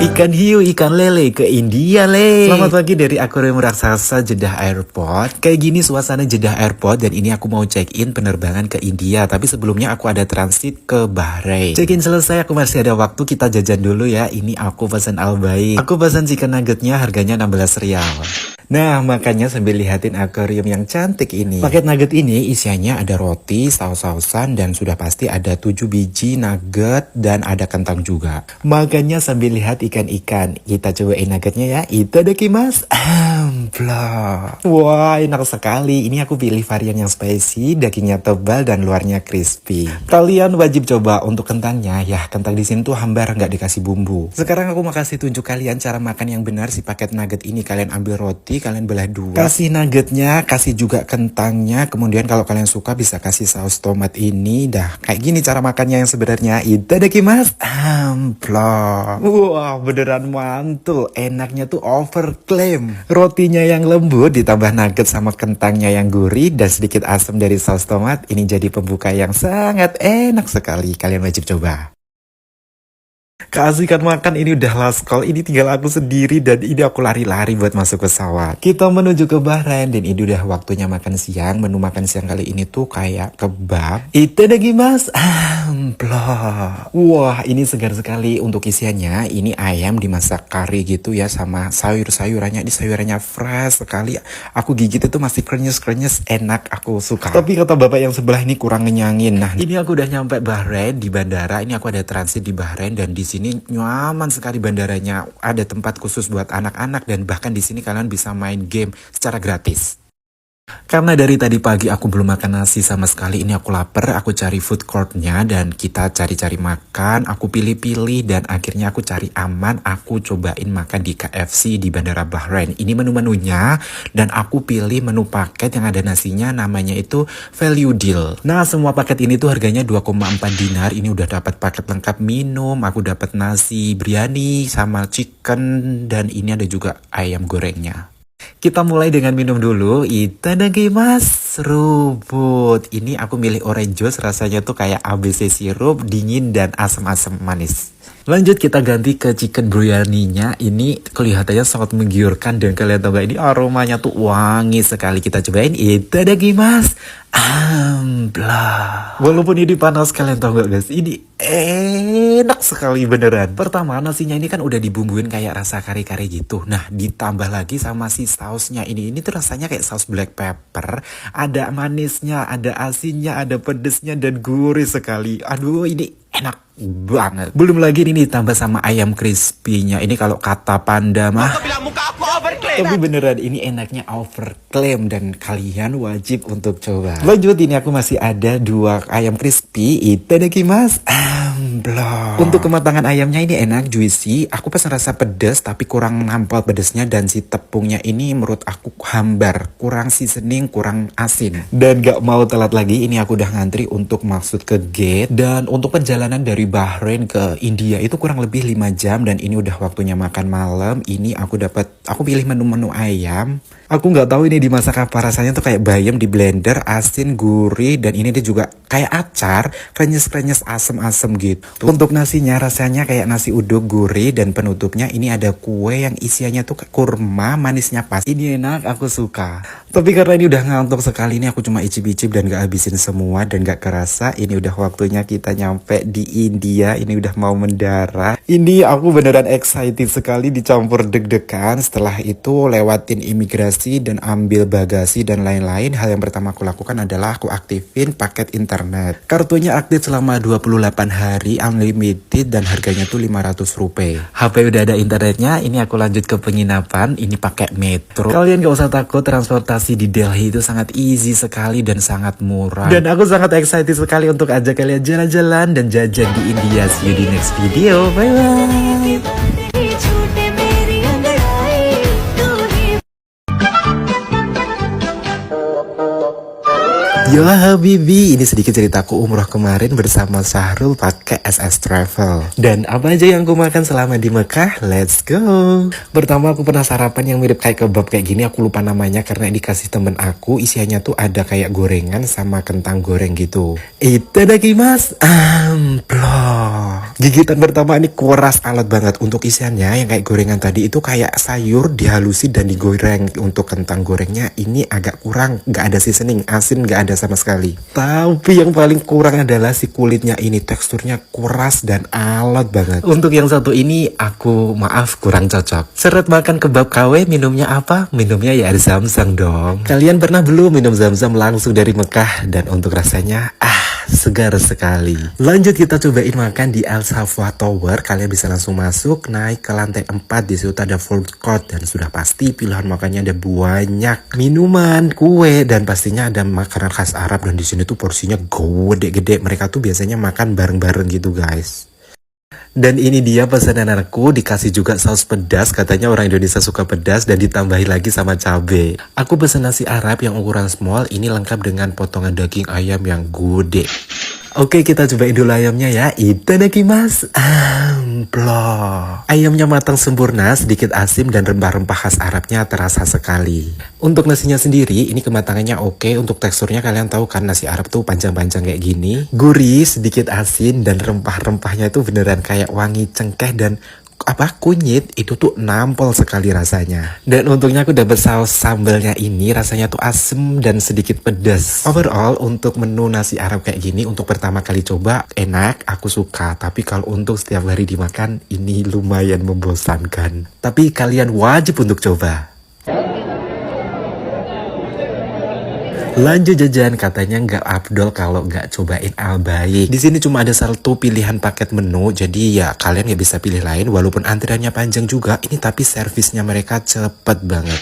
Ikan hiu, ikan lele ke India le. Selamat pagi dari akuarium raksasa Jeddah Airport. Kayak gini suasana Jeddah Airport dan ini aku mau check-in penerbangan ke India. Tapi sebelumnya aku ada transit ke Bahrain. Check-in selesai, aku masih ada waktu, kita jajan dulu ya. Ini aku pesan Albaik. Aku pesan chicken nuggetnya, harganya 16 rial. Nah, makanya sambil lihatin akuarium yang cantik ini. Paket nugget ini isiannya ada roti, saus-sausan, dan sudah pasti ada 7 biji nugget dan ada kentang juga. Makanya sambil lihat ikan-ikan, kita cobain nuggetnya ya. Itadakimasu. Amplop. Wah, enak sekali. Ini aku pilih varian yang spicy, dagingnya tebal dan luarnya crispy. Kalian wajib coba untuk kentangnya. Ya, kentang di sini tuh hambar, nggak dikasih bumbu. Sekarang aku mau kasih tunjuk kalian cara makan yang benar si paket nugget ini. Kalian ambil roti, kalian belah dua, kasih nuggetnya, kasih juga kentangnya, kemudian kalau kalian suka bisa kasih saus tomat ini. Dah kayak gini cara makannya yang sebenarnya. Itadakimasu. Amplop. Wah, beneran mantul, enaknya tuh overclaim. Rotinya yang lembut ditambah nugget sama kentangnya yang gurih dan sedikit asam dari saus tomat, ini jadi pembuka yang sangat enak sekali. Kalian wajib coba. Keasikan makan ini udah last call, ini tinggal aku sendiri dan ini aku lari-lari buat masuk pesawat. Kita menuju ke Bahrain dan ini udah waktunya makan siang. Menu makan siang kali ini tuh kayak kebab. Itadakimasu. Amplop. Wah, ini segar sekali untuk isiannya. Ini ayam dimasak kari gitu ya sama sayur-sayurannya. Ini sayurannya fresh sekali. Aku gigit itu masih krenyes-krenyes, enak, aku suka. Tapi kata bapak yang sebelah ini kurang ngenyangin. Nah, ini aku udah nyampe Bahrain di bandara. Ini aku ada transit di Bahrain dan di sini nyaman sekali bandaranya. Ada tempat khusus buat anak-anak dan bahkan di sini kalian bisa main game secara gratis. Karena dari tadi pagi aku belum makan nasi sama sekali, ini aku lapar, aku cari food courtnya dan kita cari-cari makan, aku pilih-pilih dan akhirnya aku cari aman, aku cobain makan di KFC di Bandara Bahrain. Ini menu-menunya dan aku pilih menu paket yang ada nasinya, namanya itu value deal. Nah, semua paket ini tuh harganya 2,4 dinar, ini udah dapat paket lengkap minum, aku dapat nasi biryani sama chicken dan ini ada juga ayam gorengnya. Kita mulai dengan minum dulu. Itadakimasu. Seruput. Ini aku milih orange juice, rasanya tuh kayak ABC sirup, dingin dan asam-asam manis. Lanjut kita ganti ke chicken biryaninya. Ini kelihatannya sangat menggiurkan dan kalian tahu gak, ini aromanya tuh wangi sekali. Kita cobain. Itadakimasu. Amplop. Walaupun ini panas, kalian tahu gak guys, ini enak sekali beneran. Pertama, nasinya ini kan udah dibumbuin kayak rasa kari-kari gitu. Nah, ditambah lagi sama si sausnya ini tuh rasanya kayak saus black pepper. Ada manisnya, ada asinnya, ada pedesnya dan gurih sekali. Aduh, ini enak banget. Belum lagi ini ditambah sama ayam crispy-nya. Ini kalau kata panda mah, tapi beneran ini enaknya overclaim dan kalian wajib untuk coba. Lanjut, ini aku masih ada 2 ayam crispy. Itadakimasu. Amplop. Untuk kematangan ayamnya ini enak, juicy. Aku pesan rasa pedas tapi kurang nampol pedesnya dan si tepungnya ini menurut aku hambar, kurang seasoning, kurang asin. Dan gak mau telat lagi, ini aku udah ngantri untuk masuk ke gate. Dan untuk perjalanan dari Bahrain ke India itu kurang lebih 5 jam dan ini udah waktunya makan malam. Ini aku pilih menu-menu ayam. Aku nggak tahu ini dimasak apa, rasanya tuh kayak bayam di blender, asin, gurih, dan ini dia juga kayak acar, krenyes-krenyes, asem-asem gitu. Untuk nasinya rasanya kayak nasi uduk gurih dan penutupnya ini ada kue yang isiannya tuh kurma, manisnya pas. Ini enak, aku suka. Tapi karena ini udah ngantuk sekali, ini aku cuma icip-icip dan gak habisin semua dan gak kerasa. Ini udah waktunya kita nyampe di India, ini udah mau mendarat. Ini aku beneran excited sekali, dicampur deg-degan. Setelah itu lewatin imigrasi dan ambil bagasi dan lain-lain. Hal yang pertama aku lakukan adalah aku aktifin paket internet. Kartunya aktif selama 28 hari, unlimited dan harganya tuh 500 rupiah. HP udah ada internetnya, ini aku lanjut ke penginapan, ini pakai metro. Kalian gak usah takut, transportasi di Delhi itu sangat easy sekali dan sangat murah. Dan aku sangat excited sekali untuk ajak kalian jalan-jalan dan jajan di India. See you di next video, bye bye. Yo Habibi, ini sedikit ceritaku umroh kemarin bersama Syahrul pakai SS Travel. Dan apa aja yang aku makan selama di Mekah, let's go. Pertama aku pernah sarapan yang mirip kayak kebab kayak gini, aku lupa namanya karena dikasih temen aku. Isiannya tuh ada kayak gorengan sama kentang goreng gitu. Itadakimasu. Amplop. Gigitan pertama ini kuras alat banget. Untuk isiannya yang kayak gorengan tadi itu kayak sayur dihalusi dan digoreng. Untuk kentang gorengnya ini agak kurang, nggak ada seasoning, asin nggak ada sama sekali. Tapi yang paling kurang adalah si kulitnya ini, teksturnya kuras dan alat banget. Untuk yang satu ini aku maaf kurang cocok. Seret makan kebab KW minumnya apa? Minumnya ya air zam-zam dong. Kalian pernah belum minum zam-zam langsung dari Mekah? Dan untuk rasanya segar sekali. Lanjut kita cobain makan di Al Safwa Tower. Kalian bisa langsung masuk, naik ke lantai 4. Di situ ada food court dan sudah pasti pilihan makannya ada banyak. Minuman, kue, dan pastinya ada makanan khas Arab. Dan di sini tuh porsinya gede-gede. Mereka tuh biasanya makan bareng-bareng gitu guys. Dan ini dia pesanan anakku, dikasih juga saus pedas, katanya orang Indonesia suka pedas dan ditambahin lagi sama cabe. Aku pesan nasi Arab yang ukuran small, ini lengkap dengan potongan daging ayam yang gede. Oke, kita cobain dulu ayamnya ya. Itadakimasu. Amplop. Ayamnya matang sempurna, sedikit asin dan rempah-rempah khas Arabnya terasa sekali. Untuk nasinya sendiri, ini kematangannya oke. Untuk teksturnya kalian tahu kan nasi Arab tuh panjang-panjang kayak gini. Gurih, sedikit asin dan rempah-rempahnya itu beneran kayak wangi cengkeh dan kunyit itu tuh nampol sekali rasanya. Dan untungnya aku dapet saus sambalnya ini, rasanya tuh asem dan sedikit pedas. Overall untuk menu nasi Arab kayak gini untuk pertama kali coba enak, aku suka. Tapi kalau untuk setiap hari dimakan ini lumayan membosankan. Tapi kalian wajib untuk coba. Lanjut jajan, katanya nggak afdol kalau nggak cobain Albaik. Di sini cuma ada satu pilihan paket menu, jadi ya kalian nggak bisa pilih lain. Walaupun antriannya panjang juga, ini tapi servisnya mereka cepet banget.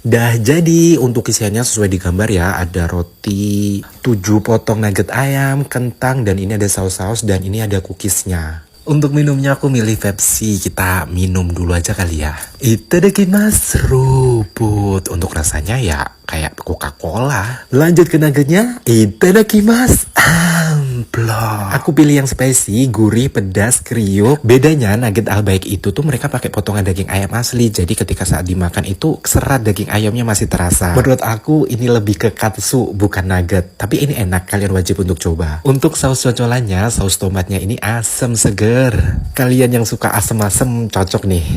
Dah jadi, untuk isiannya sesuai di gambar ya, ada roti, 7 potong nugget ayam, kentang, dan ini ada saus-saus, dan ini ada cookiesnya. Untuk minumnya aku milih Pepsi, kita minum dulu aja kali ya. Itadakimasu, seruput. Untuk rasanya ya kayak Coca-Cola. Lanjut ke nuggetnya, itadakimasu, amplop. Aku pilih yang spicy, gurih, pedas, kriuk. Bedanya nugget Albaik itu tuh mereka pakai potongan daging ayam asli. Jadi ketika saat dimakan itu serat daging ayamnya masih terasa. Menurut aku ini lebih ke katsu bukan nugget. Tapi ini enak, kalian wajib untuk coba. Untuk saus cocolannya, saus tomatnya ini asem seger. Kalian yang suka asem-asem cocok nih.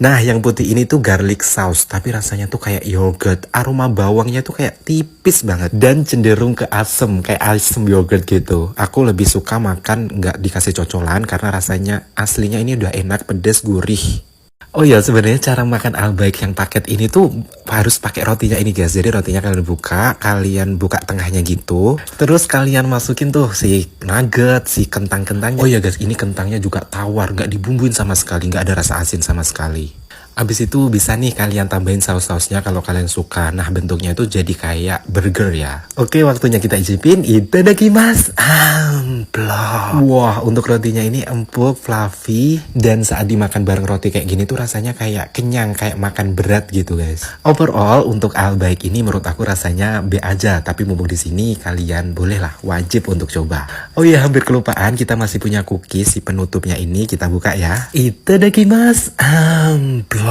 Nah, yang putih ini tuh garlic sauce, tapi rasanya tuh kayak yogurt. Aroma bawangnya tuh kayak tipis banget dan cenderung ke asem, kayak asem yogurt gitu. Aku lebih suka makan nggak dikasih cocolan karena rasanya aslinya ini udah enak, pedas, gurih. Oh ya, sebenarnya cara makan Albaik yang paket ini tuh harus pakai rotinya ini guys. Jadi rotinya kalian buka tengahnya gitu. Terus kalian masukin tuh si nugget, si kentang-kentangnya. Oh ya guys, ini kentangnya juga tawar, nggak dibumbuin sama sekali, nggak ada rasa asin sama sekali. Abis itu bisa nih kalian tambahin saus-sausnya kalau kalian suka. Nah, bentuknya itu jadi kayak burger ya. Oke, waktunya kita icipin. Itadakimasu, amplop. Wah, untuk rotinya ini empuk, fluffy, dan saat dimakan bareng roti kayak gini tuh rasanya kayak kenyang, kayak makan berat gitu guys. Overall untuk Albaik ini menurut aku rasanya B aja, tapi mumpung di sini kalian bolehlah wajib untuk coba. Oh iya, hampir kelupaan, kita masih punya cookies, si penutupnya ini kita buka ya. Itadakimasu, amplop.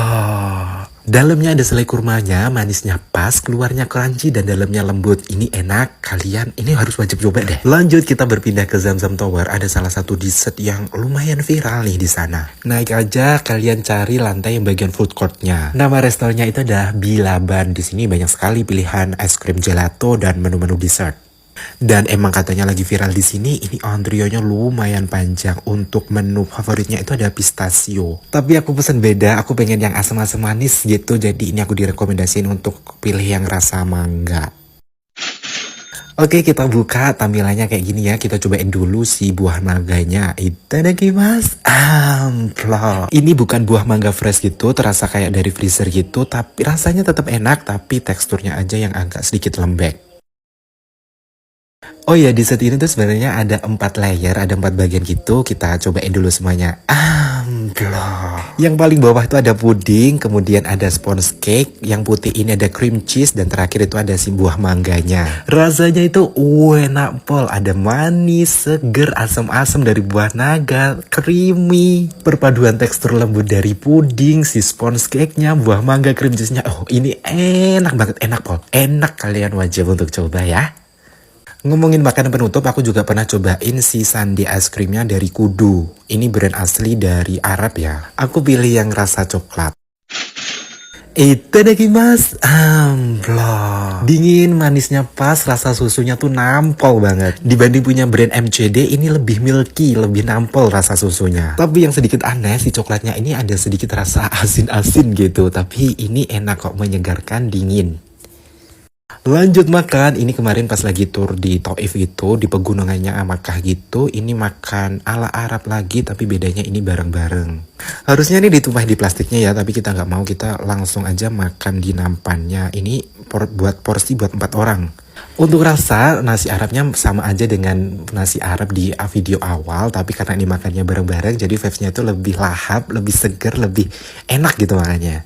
Dalamnya ada selai kurmanya, manisnya pas, keluarnya crunchy dan dalamnya lembut. Ini enak, kalian ini harus wajib coba deh. Lanjut kita berpindah ke Zamzam Tower. Ada salah satu dessert yang lumayan viral nih di sana. Naik aja, kalian cari lantai yang bagian food courtnya. Nama restorannya itu ada Bilaban. Di sini banyak sekali pilihan es krim gelato dan menu-menu dessert. Dan emang katanya lagi viral di sini, ini antrionya lumayan panjang. Untuk menu favoritnya itu ada pistachio. Tapi aku pesen beda, aku pengen yang asam-asam manis gitu. Jadi ini aku direkomendasiin untuk pilih yang rasa mangga. Oke, kita buka tampilannya kayak gini ya. Kita cobain dulu si buah mangganya. Itadakimasu, amplop. Ini bukan buah mangga fresh gitu, terasa kayak dari freezer gitu. Tapi rasanya tetap enak, tapi teksturnya aja yang agak sedikit lembek. Oh ya, di set ini tuh sebenarnya ada 4 layer, ada 4 bagian gitu. Kita cobain dulu semuanya. Amplop. Yang paling bawah itu ada puding, kemudian ada sponge cake, yang putih ini ada cream cheese, dan terakhir itu ada si buah mangganya. Rasanya itu enak pol, ada manis, seger, asam-asam dari buah naga, creamy. Perpaduan tekstur lembut dari puding, si sponge cake-nya, buah mangga, cream cheese-nya. Oh, ini enak banget, enak pol. Enak, kalian wajib untuk coba ya. Ngomongin makanan penutup, aku juga pernah cobain si sundae ice creamnya dari Kudu. Ini brand asli dari Arab ya. Aku pilih yang rasa coklat. Itadakimasu. Amplop. Dingin, manisnya pas, rasa susunya tuh nampol banget. Dibanding punya brand MCD, ini lebih milky, lebih nampol rasa susunya. Tapi yang sedikit aneh, si coklatnya ini ada sedikit rasa asin-asin gitu. Tapi ini enak kok, menyegarkan, dingin. Lanjut makan, ini kemarin pas lagi tur di Taif gitu, di pegunungannya Makkah gitu, ini makan ala Arab lagi tapi bedanya ini bareng-bareng. Harusnya ini ditumpah di plastiknya ya, tapi kita nggak mau, kita langsung aja makan di nampannya. Ini buat porsi buat 4 orang. Untuk rasa, nasi Arabnya sama aja dengan nasi Arab di video awal, tapi karena ini makannya bareng-bareng, jadi vibes-nya itu lebih lahap, lebih seger, lebih enak gitu makanya.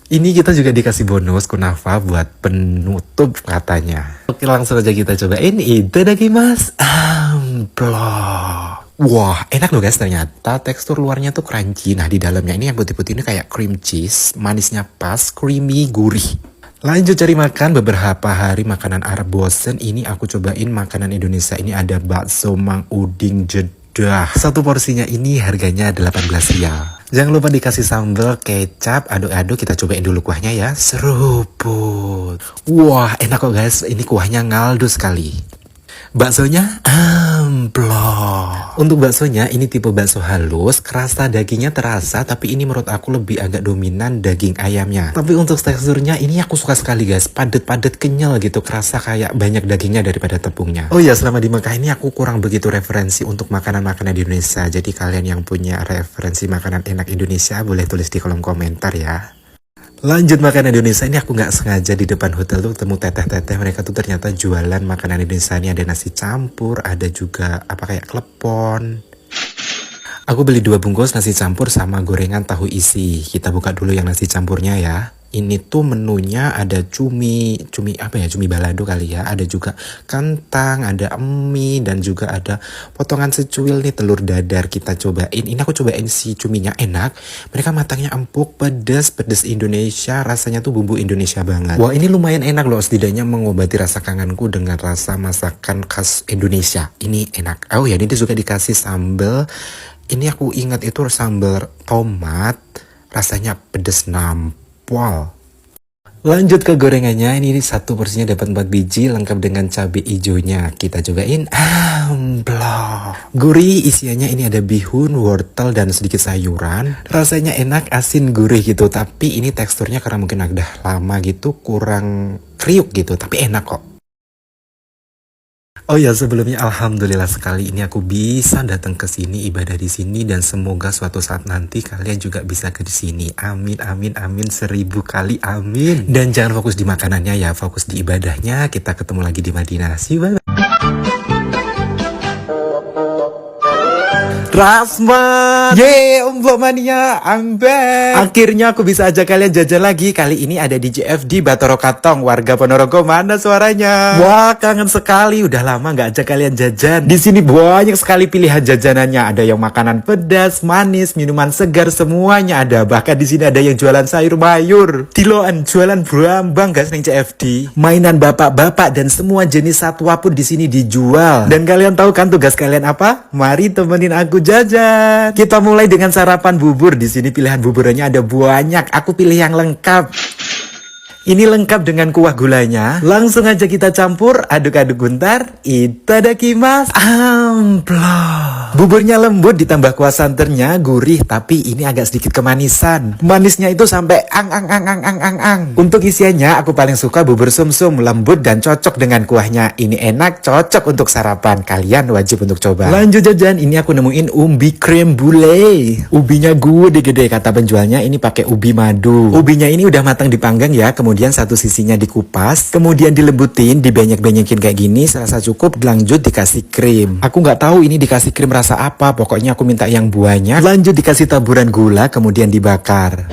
Ini kita juga dikasih bonus kunafa buat penutup katanya. Oke, langsung aja kita cobain. Itadakimasu. Amplop. Wah, enak loh guys, ternyata tekstur luarnya tuh crunchy. Nah, di dalamnya ini yang putih-putih ini kayak cream cheese, manisnya pas, creamy, gurih. Lanjut cari makan, beberapa hari makanan Arab bosen, ini aku cobain makanan Indonesia. Ini ada bakso Mang Uding Jeddah. Satu porsinya ini harganya 18 rial. Jangan lupa dikasih sambal, kecap, aduk-aduk, kita cobain dulu kuahnya ya. Seruput. Wah, enak kok guys, ini kuahnya ngaldo sekali. Baksonya amplop. Untuk baksonya ini tipe bakso halus, kerasa dagingnya terasa, tapi ini menurut aku lebih agak dominan daging ayamnya. Tapi untuk teksturnya ini aku suka sekali guys, padet-padet kenyal gitu, kerasa kayak banyak dagingnya daripada tepungnya. Oh ya, selama di Mekah ini aku kurang begitu referensi untuk makanan-makanan di Indonesia. Jadi kalian yang punya referensi makanan enak Indonesia boleh tulis di kolom komentar ya. Lanjut makanan Indonesia, ini aku nggak sengaja di depan hotel tuh ketemu teteh-teteh, mereka tuh ternyata jualan makanan Indonesia. Ini ada nasi campur, ada juga apa kayak klepon. Aku beli 2 bungkus nasi campur sama gorengan tahu isi. Kita buka dulu yang nasi campurnya ya. Ini tuh menunya ada cumi apa ya, cumi balado kali ya. Ada juga kentang, ada mie, dan juga ada potongan secuil nih telur dadar. Kita cobain, ini aku cobain si cuminya enak. Mereka matangnya empuk, pedas Indonesia, rasanya tuh bumbu Indonesia banget. Wah, ini lumayan enak loh, setidaknya mengobati rasa kangenku dengan rasa masakan khas Indonesia. Ini enak. Oh ya, ini juga dikasih sambal. Ini aku ingat itu sambal tomat, rasanya pedas nampol. Lanjut ke gorengannya, ini satu porsinya dapat 4 biji lengkap dengan cabai hijaunya. Kita cobain. Amplop. Gurih, isiannya ini ada bihun, wortel, dan sedikit sayuran. Rasanya enak, asin, gurih gitu. Tapi ini teksturnya karena mungkin udah lama gitu, kurang kriuk gitu. Tapi enak kok. Oh ya, sebelumnya alhamdulillah sekali ini aku bisa datang ke sini, ibadah di sini, dan semoga suatu saat nanti kalian juga bisa ke sini. Amin, amin, amin, 1000 kali amin. Dan jangan fokus di makanannya ya, fokus di ibadahnya. Kita ketemu lagi di Madinah. See you, bye. Rasman, yeay, Umplop Mania, I'm back. Akhirnya aku bisa ajak kalian jajan lagi. Kali ini ada di JFD Batoro Katong. Warga Ponorogo, mana suaranya? Wah, kangen sekali. Udah lama nggak ajak kalian jajan. Di sini banyak sekali pilihan jajanannya. Ada yang makanan pedas, manis, minuman segar, semuanya ada. Bahkan di sini ada yang jualan sayur mayur. Tiloan jualan brambang guys nih JFD. Mainan bapak-bapak dan semua jenis satwa pun di sini dijual. Dan kalian tahu kan tugas kalian apa? Mari temenin aku jajan. Kita mulai dengan sarapan bubur. Di sini pilihan buburnya ada banyak. Aku pilih yang lengkap. Ini lengkap dengan kuah gulanya. Langsung aja kita campur, aduk-aduk bentar. Itadakimasu. Amplop. Buburnya lembut ditambah kuah santannya gurih, tapi ini agak sedikit kemanisan. Manisnya itu sampai ang. Untuk isiannya aku paling suka bubur sumsum, lembut dan cocok dengan kuahnya. Ini enak, cocok untuk sarapan. Kalian wajib untuk coba. Lanjut jajan, ini aku nemuin ubi creme brulee. Ubinya gede-gede, kata penjualnya ini pakai ubi madu. Ubinya ini udah matang dipanggang ya, kemudian satu sisinya dikupas, kemudian dilembutin, dibanyak-banyakin kayak gini, serasa cukup, lanjut dikasih krim. Aku nggak tahu ini dikasih krim rasa apa, pokoknya aku minta yang banyak. Lanjut dikasih taburan gula, kemudian dibakar.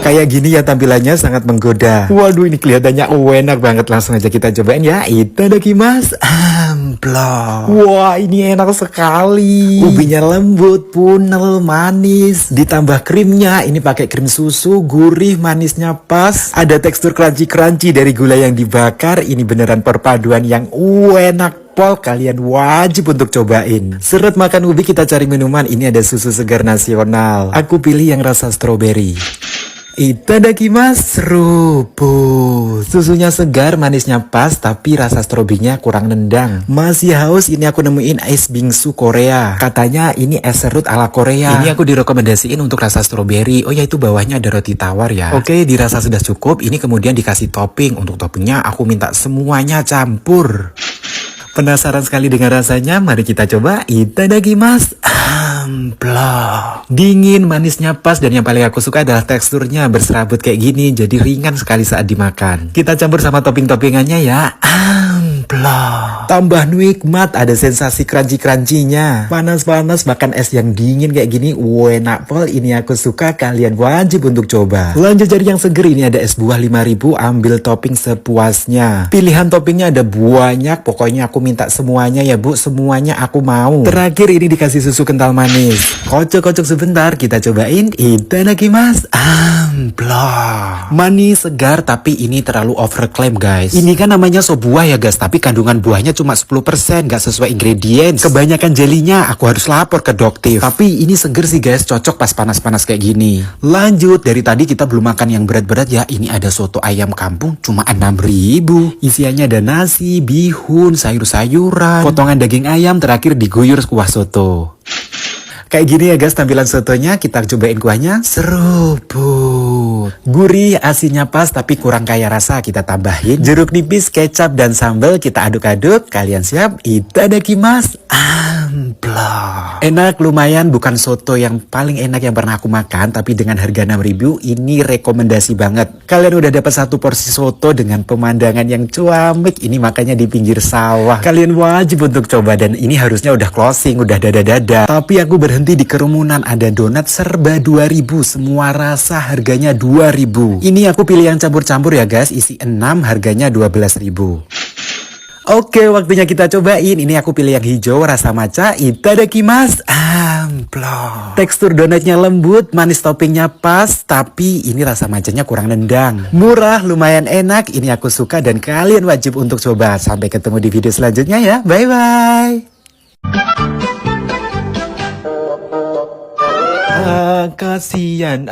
Kayak gini ya tampilannya sangat menggoda. Waduh ini kelihatannya enak banget. Langsung aja kita cobain ya. Itadakimasu. Amplop. Wah ini enak sekali. Ubinya lembut, punel, manis. Ditambah krimnya. Ini pakai krim susu, gurih, manisnya pas. Ada tekstur crunchy-crunchy dari gula yang dibakar. Ini beneran perpaduan yang enak. Kalian wajib untuk cobain. Seret makan ubi kita cari minuman. Ini ada susu segar nasional. Aku pilih yang rasa stroberi. Itadakimasu, seruput. Susunya segar, manisnya pas, tapi rasa strobinya kurang nendang. Masih haus, ini aku nemuin es bingsu Korea. Katanya ini es serut ala Korea. Ini aku direkomendasiin untuk rasa stroberi. Oh ya itu bawahnya ada roti tawar ya. Oke, dirasa sudah cukup. Ini kemudian dikasih topping. Untuk toppingnya aku minta semuanya campur. Penasaran sekali dengan rasanya? Mari kita coba. Itadakimasu. Amplop. Dingin, manisnya pas, dan yang paling aku suka adalah teksturnya berserabut kayak gini. Jadi ringan sekali saat dimakan. Kita campur sama topping-toppingannya ya. Amplop. Tambah nikmat, ada sensasi crunchy-crunchy-nya. Panas-panas, makan es yang dingin kayak gini. Enak pol, ini aku suka. Kalian wajib untuk coba. Lanjut cari yang seger. Ini ada es buah 5000. Ambil topping sepuasnya. Pilihan toppingnya ada banyak. Pokoknya aku minta semuanya ya bu. Semuanya aku mau. Terakhir ini dikasih susu kental manis. Kocok-kocok sebentar. Kita cobain. Itadakimasu. Amplop. Manis, segar, tapi ini terlalu overclaim guys. Ini kan namanya sop buah ya guys. Tapi kandungan buahnya cuma 10%, gak sesuai ingredients. Kebanyakan jelinya, aku harus lapor ke dokter. Tapi ini seger sih guys, cocok pas panas-panas kayak gini. Lanjut, dari tadi kita belum makan yang berat-berat ya. Ini ada soto ayam kampung, cuma 6.000. Isiannya ada nasi, bihun, sayur-sayuran, potongan daging ayam, terakhir diguyur kuah soto. Kayak gini ya guys tampilan sotonya. Kita cobain kuahnya. Seruput. Gurih, asinnya pas tapi kurang kaya rasa. Kita tambahin jeruk nipis, kecap, dan sambal. Kita aduk-aduk. Kalian siap? Itadakimasu. Amplop. Enak lumayan, bukan soto yang paling enak yang pernah aku makan. Tapi dengan harga 6.000 ini rekomendasi banget. Kalian udah dapat satu porsi soto dengan pemandangan yang cuamik. Ini makanya di pinggir sawah. Kalian wajib untuk coba. Dan ini harusnya udah closing, udah dada-dada. Tapi aku berhenti di kerumunan. Ada donat serba 2.000. Semua rasa harganya 2.000. Ini aku pilih yang campur-campur ya guys. Isi 6 harganya 12.000. Oke, waktunya kita cobain. Ini aku pilih yang hijau rasa matcha. Itadakimasu. Amplop. Tekstur donatnya lembut, manis toppingnya pas, tapi ini rasa matchanya kurang nendang. Murah, lumayan enak. Ini aku suka dan kalian wajib untuk coba. Sampai ketemu di video selanjutnya ya. Bye-bye. Kasian.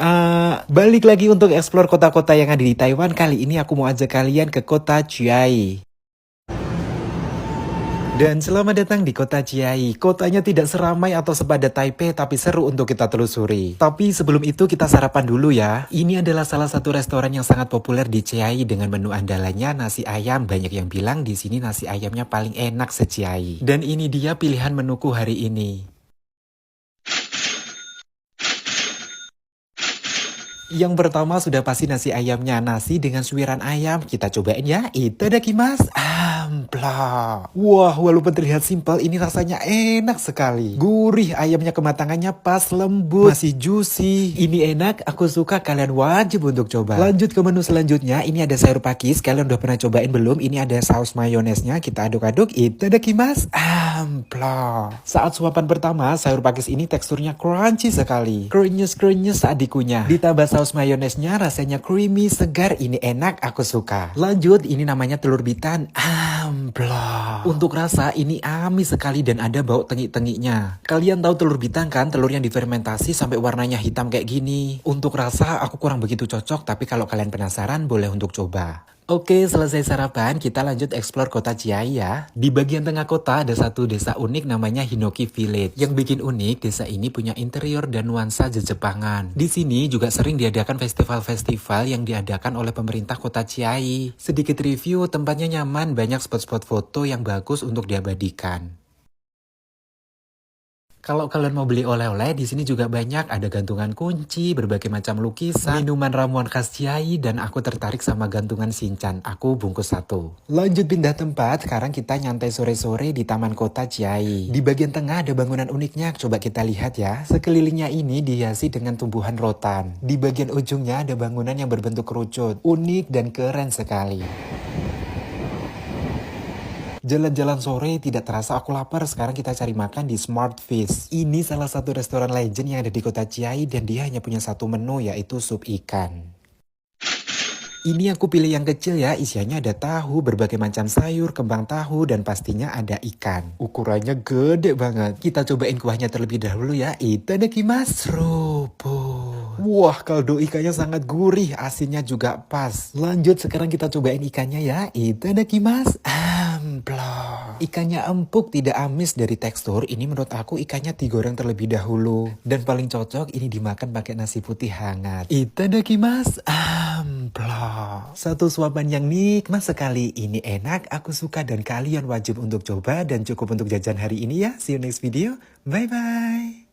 Balik lagi untuk explore kota-kota yang ada di Taiwan. Kali ini aku mau ajak kalian ke kota Chiayi. Dan selamat datang di kota Chiayi. Kotanya tidak seramai atau sepadat Taipei, tapi seru untuk kita telusuri. Tapi sebelum itu kita sarapan dulu ya. Ini adalah salah satu restoran yang sangat populer di Chiayi dengan menu andalannya nasi ayam. Banyak yang bilang di sini nasi ayamnya paling enak se-Chiayi. Dan ini dia pilihan menuku hari ini. Yang pertama sudah pasti nasi ayamnya. Nasi dengan suiran ayam. Kita cobain ya. Itadakimasu. Amplop. Wah, walaupun terlihat simpel, ini rasanya enak sekali. Gurih, ayamnya kematangannya pas, lembut, masih juicy. Ini enak, aku suka. Kalian wajib untuk coba. Lanjut ke menu selanjutnya. Ini ada sayur pakis. Kalian udah pernah cobain belum? Ini ada saus mayonesnya. Kita aduk-aduk. Itadakimasu. Amplop. Saat suapan pertama, sayur pakis ini teksturnya crunchy sekali. Krenyes-krenyes saat dikunyah. Ditambah saus mayonesnya rasanya creamy, segar. Ini enak, aku suka. Lanjut, ini namanya telur bitan. Amplop. Untuk rasa ini amis sekali dan ada bau tengik-tengiknya. Kalian tahu telur bitan kan? Telur yang difermentasi sampai warnanya hitam kayak gini. Untuk rasa aku kurang begitu cocok, tapi kalau kalian penasaran boleh untuk coba. Oke, selesai sarapan, kita lanjut explore kota Chiayi ya. Di bagian tengah kota ada satu desa unik namanya Hinoki Village. Yang bikin unik, desa ini punya interior dan nuansa Jepangan. Di sini juga sering diadakan festival-festival yang diadakan oleh pemerintah kota Chiayi. Sedikit review, tempatnya nyaman, banyak spot-spot foto yang bagus untuk diabadikan. Kalau kalian mau beli oleh-oleh, di sini juga banyak, ada gantungan kunci, berbagai macam lukisan, minuman ramuan khas Ciai, dan aku tertarik sama gantungan Shinchan. Aku bungkus satu. Lanjut pindah tempat, sekarang kita nyantai sore-sore di Taman Kota Ciai. Di bagian tengah ada bangunan uniknya, coba kita lihat ya. Sekelilingnya ini dihiasi dengan tumbuhan rotan. Di bagian ujungnya ada bangunan yang berbentuk kerucut, unik dan keren sekali. Jalan-jalan sore tidak terasa aku lapar. Sekarang kita cari makan di Smart Fish. Ini salah satu restoran legend yang ada di kota Ciai dan dia hanya punya satu menu yaitu sup ikan. Ini aku pilih yang kecil ya, isiannya ada tahu, berbagai macam sayur, kembang tahu, dan pastinya ada ikan. Ukurannya gede banget. Kita cobain kuahnya terlebih dahulu ya. Itadakimasu. Wah, kaldu ikannya sangat gurih, asinnya juga pas. Lanjut, sekarang kita cobain ikannya ya. Itadakimasu. Amplop. Ikannya empuk, tidak amis dari tekstur. Ini menurut aku ikannya digoreng terlebih dahulu. Dan paling cocok ini dimakan pakai nasi putih hangat. Itadakimasu. Amplop. Satu suapan yang nikmat sekali. Ini enak, aku suka dan kalian wajib untuk coba. Dan cukup untuk jajan hari ini ya. See you next video. Bye-bye.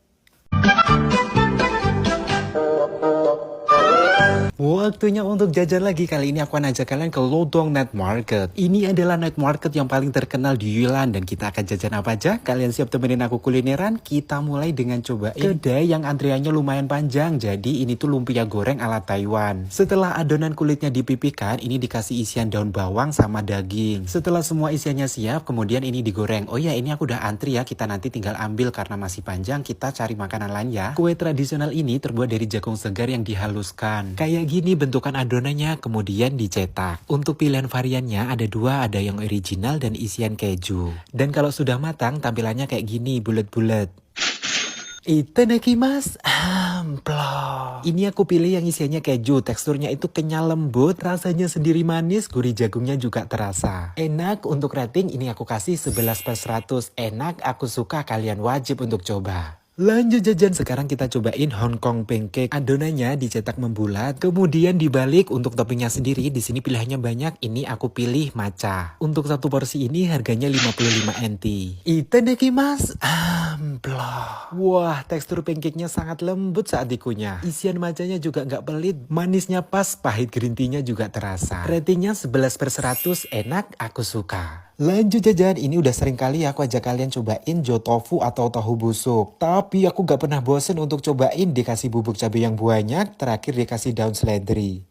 Waktunya untuk jajan lagi. Kali ini aku akan ajak kalian ke Lodong Night Market. Ini adalah night market yang paling terkenal di Yilan. Dan kita akan jajan apa aja? Kalian siap temenin aku kulineran? Kita mulai dengan cobain kedai yang antriannya lumayan panjang. Jadi ini tuh lumpia goreng ala Taiwan. Setelah adonan kulitnya dipipihkan, ini dikasih isian daun bawang sama daging. Setelah semua isiannya siap, kemudian ini digoreng. Oh ya, ini aku udah antri ya. Kita nanti tinggal ambil karena masih panjang. Kita cari makanan lain ya. Kue tradisional ini terbuat dari jagung segar yang dihaluskan. Kayak gini bentukan adonannya, kemudian dicetak. Untuk pilihan variannya ada dua, ada yang original dan isian keju. Dan kalau sudah matang tampilannya kayak gini, bulat-bulat. Itadakimasu. Amplop. Ini aku pilih yang isiannya keju, teksturnya itu kenyal lembut, rasanya sendiri manis, gurih jagungnya juga terasa. Enak, untuk rating ini aku kasih 11/100. Enak, aku suka, kalian wajib untuk coba. Lanjut jajan, sekarang kita cobain Hong Kong pancake. Adonannya dicetak membulat, kemudian dibalik. Untuk toppingnya sendiri, di sini pilihannya banyak. Ini aku pilih matcha. Untuk satu porsi ini harganya 55 NT. Itadakimasu. Amplop. Wah, tekstur pancake-nya sangat lembut saat dikunyah. Isian matchanya juga nggak pelit, manisnya pas, pahit green tea-nya juga terasa. Ratingnya 11/100, enak, aku suka. Lanjut jajan, ini udah sering kali aku ajak kalian cobain jo tofu atau tahu busuk. Tapi aku gak pernah bosen untuk cobain, dikasih bubuk cabai yang banyak, terakhir dikasih daun seledri.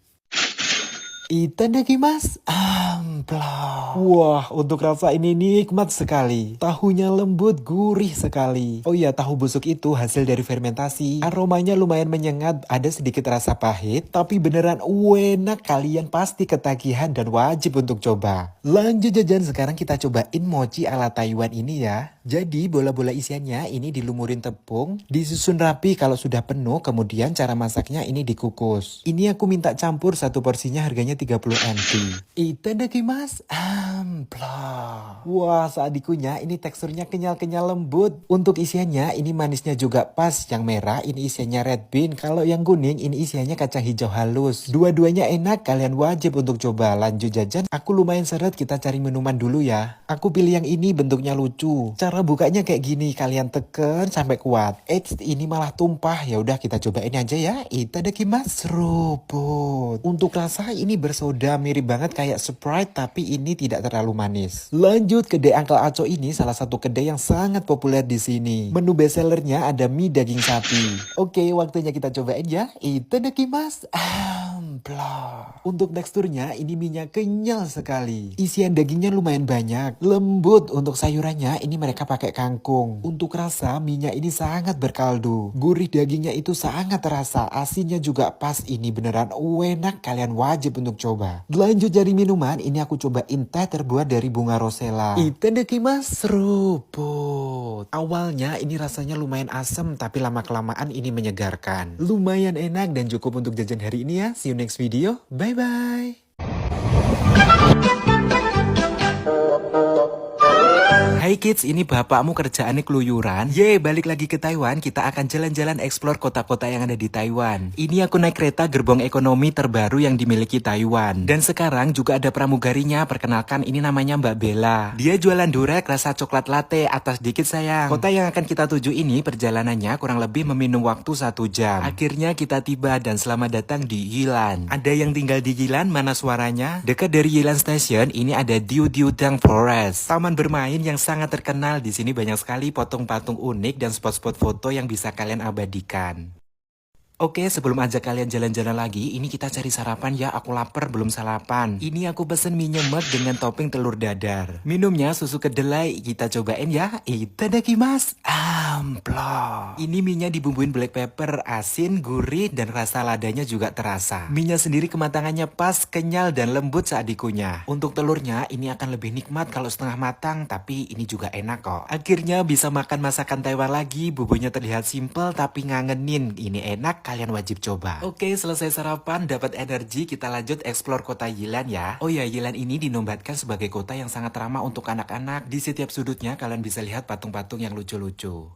Itadakimasu. Amplop. Wah, untuk rasa ini nikmat sekali. Tahunya lembut, gurih sekali. Oh iya, tahu busuk itu hasil dari fermentasi. Aromanya lumayan menyengat, ada sedikit rasa pahit, tapi beneran enak. Kalian pasti ketagihan dan wajib untuk coba. Lanjut jajan, sekarang kita cobain mochi ala Taiwan ini ya. Jadi bola-bola isiannya ini dilumurin tepung, disusun rapi. Kalau sudah penuh, kemudian cara masaknya ini dikukus. Ini aku minta campur, satu porsinya harganya 30 NT. Itadakimasu. Amplop. Wah, saat dikunyah ini teksturnya kenyal-kenyal lembut. Untuk isiannya ini manisnya juga pas. Yang merah ini isiannya red bean. Kalau yang kuning ini isiannya kacang hijau halus. Dua-duanya enak, kalian wajib untuk coba. Lanjut jajan, aku lumayan seret, kita cari minuman dulu ya. Aku pilih yang ini, bentuknya lucu. Cara bukanya kayak gini, kalian tekan sampai kuat. Ini malah tumpah. Ya udah, kita cobain aja ya. Itadakimasu. Seruput. Untuk rasa ini bersoda, mirip banget kayak Sprite, tapi ini tidak terlalu manis. Lanjut, kedai Uncle Aco ini salah satu kedai yang sangat populer di sini. Menu bestsellernya ada mie daging sapi. Oke, waktunya kita cobain ya. Itadakimasu. Amplop. Untuk teksturnya ini mie-nya kenyal sekali. Isian dagingnya lumayan banyak, lembut. Untuk sayurannya ini mereka pakai kangkung. Untuk rasa mie-nya ini sangat berkaldu. Gurih dagingnya itu sangat terasa, asinnya juga pas. Ini beneran enak, kalian wajib untuk coba. Lanjut dari minuman, ini aku cobain teh terbuat dari bunga rosella. Itadakimasu. Seruput. Awalnya ini rasanya lumayan asam, tapi lama-kelamaan ini menyegarkan. Lumayan enak dan cukup untuk jajan hari ini ya. See you next video. Bye-bye. Hai Hey kids, ini bapakmu kerjaannya keluyuran? Yeay, balik lagi ke Taiwan, kita akan jalan-jalan explore kota-kota yang ada di Taiwan. Ini aku naik kereta gerbong ekonomi terbaru yang dimiliki Taiwan. Dan sekarang juga ada pramugarinya, perkenalkan ini namanya Mbak Bella. Dia jualan durek rasa coklat latte, atas dikit sayang. Kota yang akan kita tuju ini perjalanannya kurang lebih meminum waktu 1 jam. Akhirnya kita tiba dan selamat datang di Yilan. Ada yang tinggal di Yilan, mana suaranya? Dekat dari Yilan Station, ini ada Diudiudang Forest. Taman bermain yang sangat terkenal. Di sini banyak sekali patung-patung unik dan spot-spot foto yang bisa kalian abadikan. Oke, sebelum ajak kalian jalan-jalan lagi, ini kita cari sarapan ya. Aku lapar, belum sarapan. Ini aku pesen mie nyemek dengan topping telur dadar. Minumnya susu kedelai. Kita cobain ya. Itadakimasu. Amplop. Ini mie-nya dibumbuin black pepper, asin, gurih, dan rasa ladanya juga terasa. Mie-nya sendiri kematangannya pas, kenyal, dan lembut saat dikunyah. Untuk telurnya, ini akan lebih nikmat kalau setengah matang, tapi ini juga enak kok. Akhirnya bisa makan masakan Taiwan lagi. Bumbunya terlihat simple tapi ngangenin. Ini enak, kalian wajib coba. Oke, selesai sarapan, dapat energi, kita lanjut explore kota Yilan ya. Oh ya, Yilan ini dinobatkan sebagai kota yang sangat ramah untuk anak-anak. Di setiap sudutnya kalian bisa lihat patung-patung yang lucu-lucu.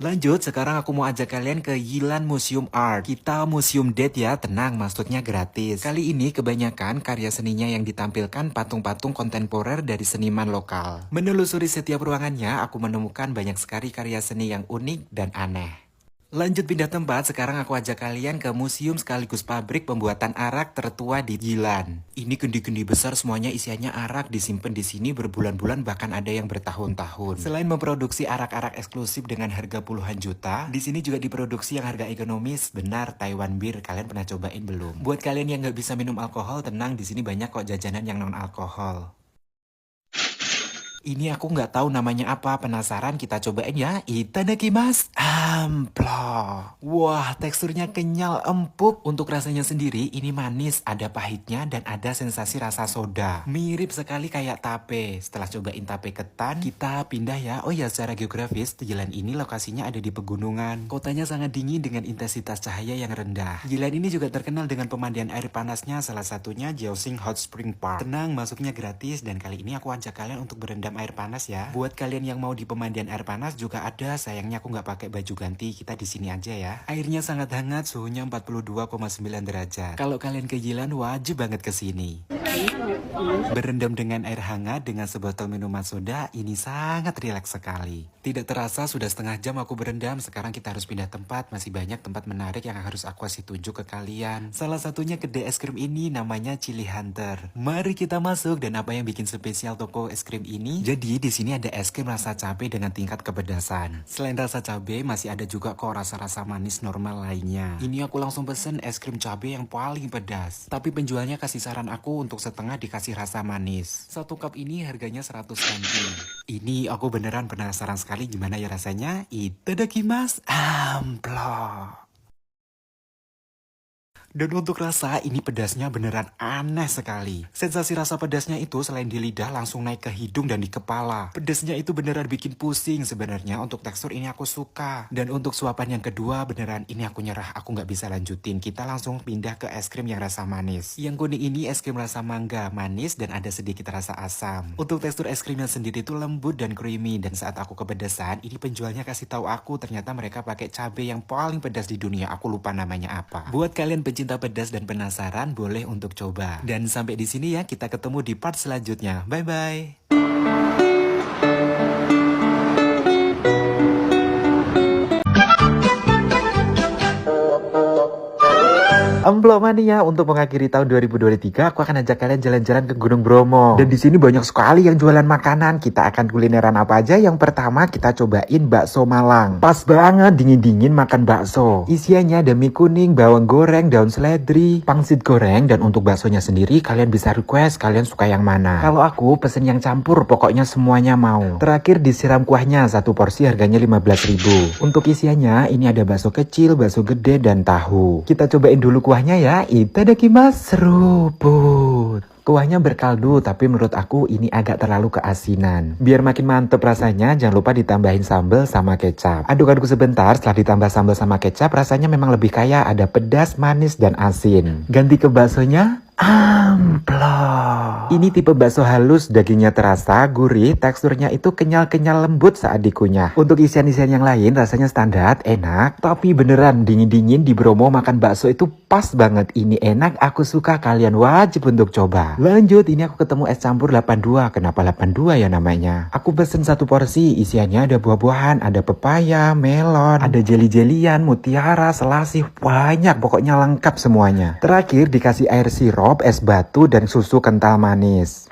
Lanjut, sekarang aku mau ajak kalian ke Yilan Museum Art. Kita museum date ya, tenang, maksudnya gratis. Kali ini kebanyakan karya seninya yang ditampilkan patung-patung kontemporer dari seniman lokal. Menelusuri setiap ruangannya, aku menemukan banyak sekali karya seni yang unik dan aneh. Lanjut pindah tempat, sekarang aku ajak kalian ke museum sekaligus pabrik pembuatan arak tertua di Yilan. Ini kendi-kendi besar, semuanya isiannya arak, disimpan di sini berbulan-bulan, bahkan ada yang bertahun-tahun. Selain memproduksi arak-arak eksklusif dengan harga puluhan juta, di sini juga diproduksi yang harga ekonomis. Benar, Taiwan Beer, kalian pernah cobain belum? Buat kalian yang nggak bisa minum alkohol, tenang, di sini banyak kok jajanan yang non alkohol. Ini aku nggak tahu namanya apa, penasaran, kita cobain ya. Itadakimasu. Amplop. Wah, teksturnya kenyal, empuk. Untuk rasanya sendiri, ini manis, ada pahitnya, dan ada sensasi rasa soda. Mirip sekali kayak tape. Setelah cobain tape ketan, kita pindah ya. Oh ya, secara geografis, Yilan ini lokasinya ada di pegunungan. Kotanya sangat dingin dengan intensitas cahaya yang rendah. Yilan ini juga terkenal dengan pemandian air panasnya, salah satunya Jiaoxing Hot Spring Park. Tenang, masuknya gratis, dan kali ini aku ajak kalian untuk berendam air panas ya. Buat kalian yang mau di pemandian air panas juga ada, sayangnya aku nggak pakai baju ganti, kita di sini aja ya. Airnya sangat hangat, suhunya 42,9 derajat. Kalau kalian ke Yilan wajib banget ke sini. Berendam dengan air hangat dengan sebotol minuman soda, ini sangat rileks sekali. Tidak terasa sudah setengah jam aku berendam, sekarang kita harus pindah tempat, masih banyak tempat menarik yang harus aku kasih tunjuk ke kalian. Salah satunya kedai es krim ini namanya Chili Hunter. Mari kita masuk, dan apa yang bikin spesial toko es krim ini? Jadi di sini ada es krim rasa cabai dengan tingkat kepedasan. Selain rasa cabai, masih ada juga kok rasa-rasa manis normal lainnya. Ini aku langsung pesen es krim cabai yang paling pedas. Tapi penjualnya kasih saran aku untuk setengah dikasih rasa manis. Satu cup ini harganya 100 NT. Ini aku beneran penasaran sekali gimana ya rasanya. Itadakimasu. Amplop. Dan untuk rasa, ini pedasnya beneran aneh sekali. Sensasi rasa pedasnya itu selain di lidah langsung naik ke hidung dan di kepala. Pedasnya itu beneran bikin pusing sebenarnya. Untuk tekstur ini aku suka. Dan untuk suapan yang kedua beneran ini aku nyerah. Aku nggak bisa lanjutin. Kita langsung pindah ke es krim yang rasa manis. Yang kuning ini es krim rasa mangga, manis dan ada sedikit rasa asam. Untuk tekstur es krimnya sendiri itu lembut dan creamy. Dan saat aku kepedesan, ini penjualnya kasih tahu aku ternyata mereka pakai cabai yang paling pedas di dunia. Aku lupa namanya apa. Buat kalian cinta pedas dan penasaran, boleh untuk coba. Dan sampai di sini ya, kita ketemu di part selanjutnya. Bye bye. Amplop mania, untuk mengakhiri tahun 2023, aku akan ajak kalian jalan-jalan ke Gunung Bromo. Dan di sini banyak sekali yang jualan makanan. Kita akan kulineran apa aja? Yang pertama kita cobain bakso Malang. Pas banget dingin-dingin makan bakso. Isiannya ada mie kuning, bawang goreng, daun seledri, pangsit goreng. Dan untuk baksonya sendiri kalian bisa request kalian suka yang mana. Kalau aku pesen yang campur, pokoknya semuanya mau. Terakhir disiram kuahnya, satu porsi harganya 15.000. Untuk isiannya ini ada bakso kecil, bakso gede, dan tahu. Kita cobain dulu kuahnya ya. Itadakimasu. Seruput. Kuahnya berkaldu, tapi menurut aku ini agak terlalu keasinan. Biar makin mantep rasanya, jangan lupa ditambahin sambal sama kecap. Aduk-aduk sebentar, setelah ditambah sambal sama kecap, rasanya memang lebih kaya, ada pedas, manis, dan asin. Ganti ke baksonya. Amplop. Ini tipe bakso halus, dagingnya terasa, gurih, teksturnya itu kenyal-kenyal lembut saat dikunyah. Untuk isian-isian yang lain rasanya standar, enak, tapi beneran dingin-dingin di Bromo makan bakso itu pas banget. Ini enak, aku suka, kalian wajib untuk coba. Lanjut, ini aku ketemu es campur 82. Kenapa 82 ya namanya? Aku pesen satu porsi, isiannya ada buah-buahan, ada pepaya, melon, ada jeli-jelian, mutiara, selasih, banyak, pokoknya lengkap semuanya. Terakhir dikasih air sirup, es batu, dan susu kental manis.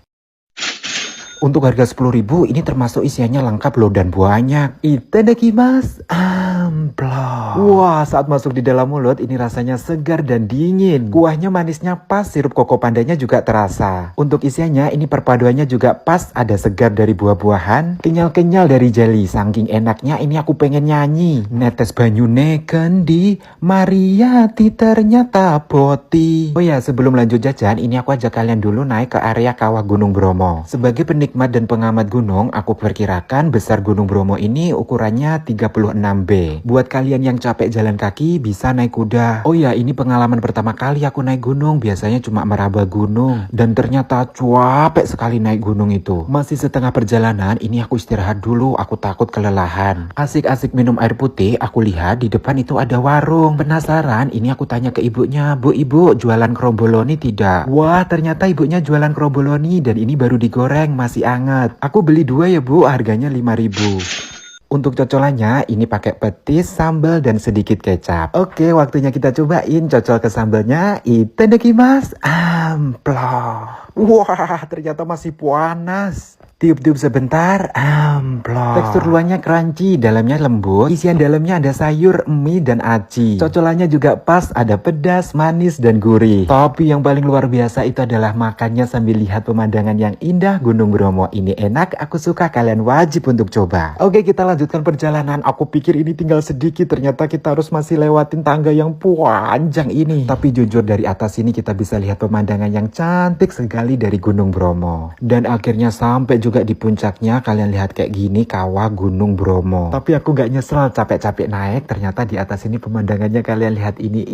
Untuk harga 10.000 ini termasuk isiannya lengkap loh dan banyak. Itadakimasu. Amplop. Wah, saat masuk di dalam mulut ini rasanya segar dan dingin. Kuahnya manisnya pas, sirup koko pandanya juga terasa. Untuk isiannya ini perpaduannya juga pas, ada segar dari buah-buahan, kenyal-kenyal dari jelly. Saking enaknya ini aku pengen nyanyi. Netes banyune kendi, Mariati ternyata poti. Oh ya, sebelum lanjut jajan, ini aku ajak kalian dulu naik ke area kawah Gunung Bromo. Sebagai penikmat dan pengamat gunung, aku perkirakan besar Gunung Bromo ini ukurannya 36B. Buat kalian yang capek jalan kaki, bisa naik kuda. Oh ya, ini pengalaman pertama kali aku naik gunung. Biasanya cuma meraba gunung. Dan ternyata capek sekali naik gunung itu. Masih setengah perjalanan, ini aku istirahat dulu. Aku takut kelelahan. Asik-asik minum air putih, aku lihat di depan itu ada warung. Penasaran, ini aku tanya ke ibunya, Bu, ibu jualan kromboloni tidak? Wah, ternyata ibunya jualan kromboloni dan ini baru digoreng, masih anget. Aku beli 2 ya Bu, harganya 5.000. Untuk cocolannya, ini pakai petis, sambal, dan sedikit kecap. Oke, waktunya kita cobain. Cocol ke sambalnya. Itadakimasu. Amplop. Wah, ternyata masih panas. Tiup-tiup sebentar, amplop. Tekstur luarnya crunchy, dalamnya lembut. Isian dalamnya ada sayur, mie, dan aci. Cocolannya juga pas, ada pedas, manis, dan gurih. Tapi yang paling luar biasa itu adalah makannya sambil lihat pemandangan yang indah Gunung Bromo. Ini enak, aku suka, kalian wajib untuk coba. Oke, kita lanjutkan perjalanan. Aku pikir ini tinggal sedikit, ternyata kita harus masih lewatin tangga yang panjang ini. Tapi jujur dari atas ini kita bisa lihat pemandangan yang cantik sekali dari Gunung Bromo. Dan akhirnya sampai juga di puncaknya, kalian lihat kayak gini kawah Gunung Bromo. Tapi aku gak nyesel capek-capek naik, ternyata di atas ini pemandangannya kalian lihat ini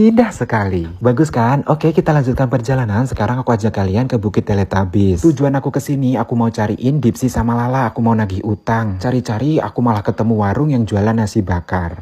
indah sekali. Bagus kan? Oke, kita lanjutkan perjalanan. Sekarang aku ajak kalian ke Bukit Teletubbies. Tujuan aku kesini, aku mau cariin Dipsy sama Lala, aku mau nagih utang. Cari-cari aku malah ketemu warung yang jualan nasi bakar.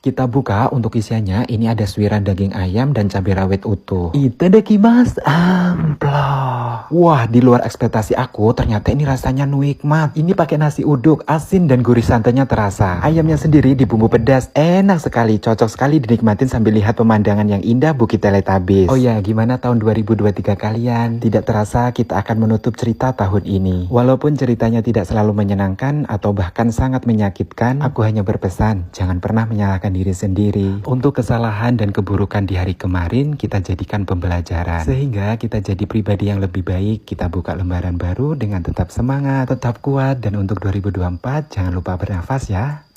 Kita buka, untuk isiannya ini ada suiran daging ayam dan cabai rawit utuh. Itadakimasu. Amplop. Wah, di luar ekspektasi aku, ternyata ini rasanya nikmat. Ini pakai nasi uduk, asin dan gurih santannya terasa. Ayamnya sendiri dibumbu pedas, enak sekali, cocok sekali dinikmatin sambil lihat pemandangan yang indah Bukit Teletubbies. Oh ya, gimana tahun 2023 kalian? Tidak terasa kita akan menutup cerita tahun ini. Walaupun ceritanya tidak selalu menyenangkan atau bahkan sangat menyakitkan, aku hanya berpesan, jangan pernah menyalahkan diri sendiri. Untuk kesalahan dan keburukan di hari kemarin kita jadikan pembelajaran, sehingga kita jadi pribadi yang lebih baik. Kita buka lembaran baru dengan tetap semangat, tetap kuat, dan untuk 2024 jangan lupa bernafas ya.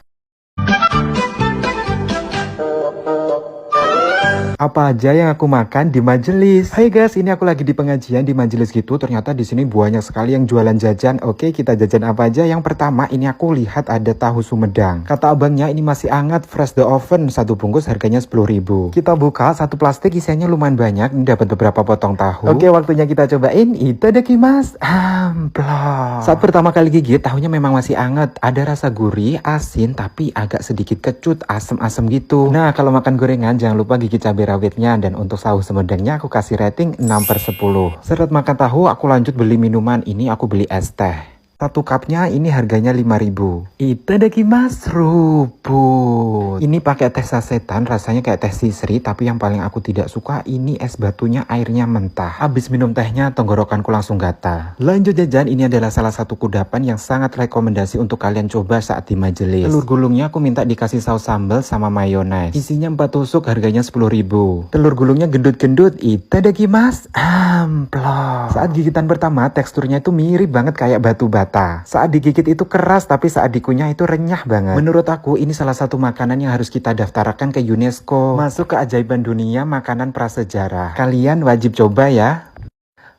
Apa aja yang aku makan di majelis? Hai guys, ini aku lagi di pengajian di majelis gitu. Ternyata di sini banyak sekali yang jualan jajan. Oke, kita jajan apa aja? Yang pertama, ini aku lihat ada tahu Sumedang. Kata abangnya ini masih hangat, fresh the oven. Satu bungkus harganya 10.000. Kita buka, satu plastik isinya lumayan banyak. Ini dapat beberapa potong tahu. Oke, waktunya kita cobain. Itadakimasu. Amplop. Saat pertama kali gigit, tahunya memang masih hangat. Ada rasa gurih, asin, tapi agak sedikit kecut, asem-asem gitu. Nah, kalau makan gorengan jangan lupa gigit cabai rawitnya. Dan untuk tahu Sumedangnya aku kasih rating 6/10. Setelah makan tahu, aku lanjut beli minuman. Ini aku beli es teh. Satu cupnya ini harganya 5.000. Itadakimasu. Seruput. Ini pakai teh sasetan, rasanya kayak teh sisri, tapi yang paling aku tidak suka ini es batunya airnya mentah. Habis minum tehnya tenggorokanku langsung gatal. Lanjut jajan, ini adalah salah satu kudapan yang sangat rekomendasi untuk kalian coba saat di majelis. Telur gulungnya aku minta dikasih saus sambal sama mayones. Isinya 4 tusuk, harganya 10.000. Telur gulungnya gendut-gendut. Itadakimasu. Amplop. Saat gigitan pertama teksturnya itu mirip banget kayak batu bata. Saat digigit itu keras, tapi saat dikunyah itu renyah banget. Menurut aku ini salah satu makanan yang harus kita daftarkan ke UNESCO, masuk keajaiban dunia makanan prasejarah. Kalian wajib coba ya.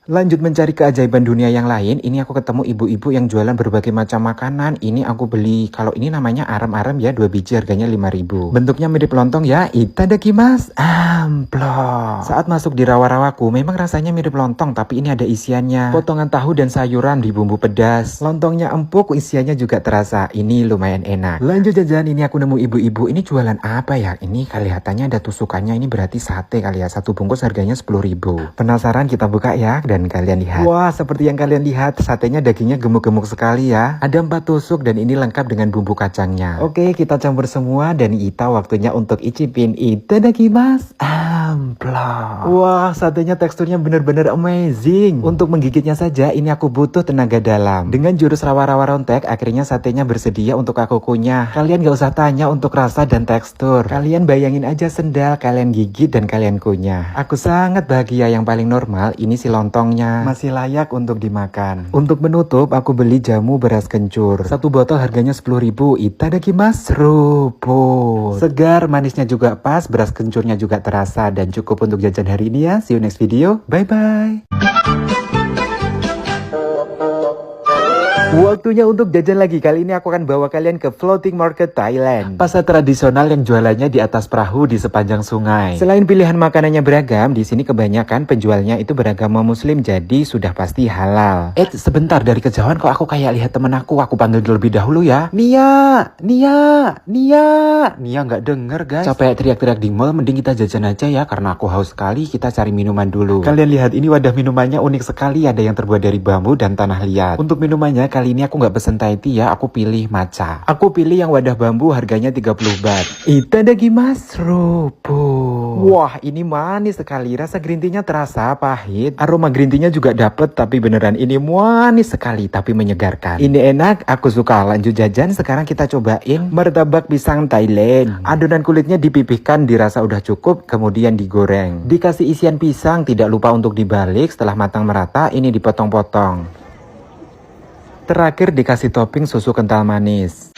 Lanjut mencari keajaiban dunia yang lain, ini aku ketemu ibu-ibu yang jualan berbagai macam makanan. Ini aku beli, kalau ini namanya arem-arem ya, 2 biji harganya 5.000. Bentuknya mirip lontong ya, itadakimasu, amplop. Saat masuk di rawa-rawaku, memang rasanya mirip lontong, tapi ini ada isiannya. Potongan tahu dan sayuran di bumbu pedas. Lontongnya empuk, isiannya juga terasa. Ini lumayan enak. Lanjut jajan, ini aku nemu ibu-ibu, ini jualan apa ya? Ini kelihatannya ada tusukannya, ini berarti sate kali ya. Satu bungkus harganya 10.000. Penasaran, kita buka ya. Dan kalian lihat, wah, seperti yang kalian lihat, satenya dagingnya gemuk-gemuk sekali ya. Ada 4 tusuk dan ini lengkap dengan bumbu kacangnya. Oke, kita campur semua dan Ita waktunya untuk icipin. Itadakimasu, amplop. Wah, satenya teksturnya bener-bener amazing. Untuk menggigitnya saja ini aku butuh tenaga dalam. Dengan jurus rawa-rawa rontek, akhirnya satenya bersedia untuk aku kunyah. Kalian gak usah tanya untuk rasa dan tekstur. Kalian bayangin aja sendal, kalian gigit dan kalian kunyah. Aku sangat bahagia. Yang paling normal ini si lontongnya masih layak untuk dimakan. Untuk menutup aku beli jamu beras kencur. Satu botol harganya 10.000. Itadakimasu, seruput. Segar, manisnya juga pas, beras kencurnya juga terasa. Dan cukup untuk jajan hari ini ya. See you next video. Bye bye. Waktunya untuk jajan lagi. Kali ini aku akan bawa kalian ke Floating Market Thailand, pasar tradisional yang jualannya di atas perahu di sepanjang sungai. Selain pilihan makanannya beragam, di sini kebanyakan penjualnya itu beragama muslim, jadi sudah pasti halal. Sebentar, dari kejauhan kok aku kayak lihat temen aku panggil terlebih dahulu ya. Nia nggak denger guys. Capek teriak-teriak di mall, mending kita jajan aja ya, karena aku haus sekali. Kita cari minuman dulu. Kalian lihat, ini wadah minumannya unik sekali, ada yang terbuat dari bambu dan tanah liat. Untuk minumannya kali ini aku nggak pesen Thai tea ya, aku pilih matcha. Aku pilih yang wadah bambu, harganya 30 baht. Itadakimasu, seruput. Wah, ini manis sekali. Rasa green tea-nya terasa pahit. Aroma green tea-nya juga dapet, tapi beneran ini manis sekali, tapi menyegarkan. Ini enak, aku suka. Lanjut jajan, sekarang kita cobain martabak pisang Thailand. Adonan kulitnya dipipihkan, dirasa udah cukup, kemudian digoreng. Dikasih isian pisang, tidak lupa untuk dibalik. Setelah matang merata, ini dipotong-potong. Terakhir dikasih topping susu kental manis.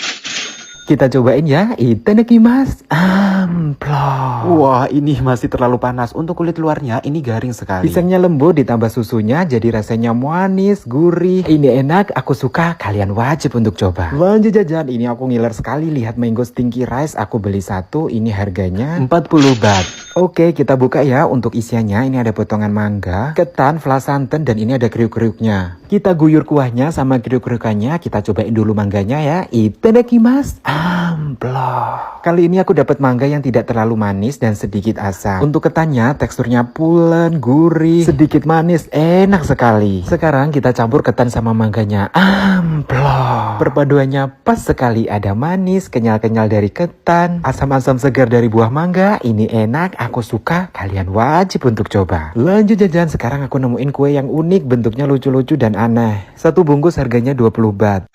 Kita cobain ya. Itadakimasu, amplop. Wah, ini masih terlalu panas. Untuk kulit luarnya ini garing sekali. Pisangnya lembut ditambah susunya, jadi rasanya manis, gurih. Ini enak, aku suka. Kalian wajib untuk coba. Lanjut jajan, ini aku ngiler sekali lihat mango stinky rice. Aku beli satu, ini harganya 40 baht. Oke, kita buka ya. Untuk isiannya ini ada potongan mangga, ketan, flas santan, dan ini ada kriuk-kriuknya. Kita guyur kuahnya sama kriuk-kriukannya. Kita cobain dulu mangganya ya. Itadakimasu, amplop. Kali ini aku dapat mangga yang tidak terlalu manis dan sedikit asam. Untuk ketannya teksturnya pulen, gurih, sedikit manis, enak sekali. Sekarang kita campur ketan sama mangganya. Amplop. Perpaduannya pas sekali, ada manis, kenyal-kenyal dari ketan, asam-asam segar dari buah mangga. Ini enak, aku suka. Kalian wajib untuk coba. Lanjut jajan, sekarang aku nemuin kue yang unik, bentuknya lucu-lucu dan aneh. Satu bungkus harganya 20 baht.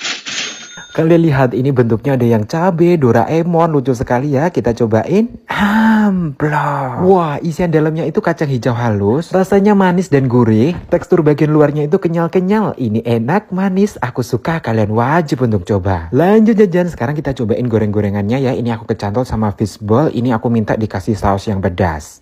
Kalian lihat, ini bentuknya ada yang cabe, Doraemon, lucu sekali ya. Kita cobain. Amplop. Wah, isian dalamnya itu kacang hijau halus, rasanya manis dan gurih. Tekstur bagian luarnya itu kenyal-kenyal. Ini enak, manis, aku suka. Kalian wajib untuk coba. Lanjut jajan, sekarang kita cobain goreng-gorengannya ya. Ini aku kecantol sama fishball. Ini aku minta dikasih saus yang pedas.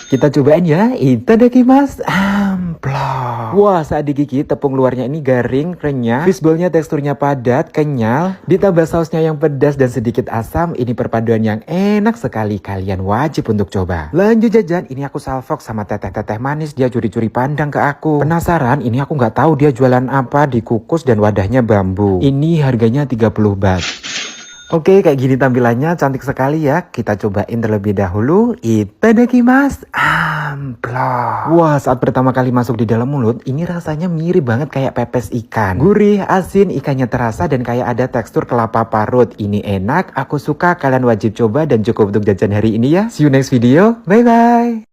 Kita cobain ya. Itadakimasu, amplop. Wah, saat digigit tepung luarnya ini garing, renyah. Fishballnya teksturnya padat, kenyal. Ditambah sausnya yang pedas dan sedikit asam. Ini perpaduan yang enak sekali. Kalian wajib untuk coba. Lanjut jajan, ini aku salfok sama teteh-teteh manis. Dia curi-curi pandang ke aku. Penasaran, ini aku nggak tahu dia jualan apa. Dikukus dan wadahnya bambu. Ini harganya 30 baht. Oke, kayak gini tampilannya, cantik sekali ya. Kita cobain terlebih dahulu. Itadakimasu, amplop. Wah, saat pertama kali masuk di dalam mulut, ini rasanya mirip banget kayak pepes ikan. Gurih, asin, ikannya terasa dan kayak ada tekstur kelapa parut. Ini enak, aku suka. Kalian wajib coba dan cukup untuk jajan hari ini ya. See you next video. Bye-bye.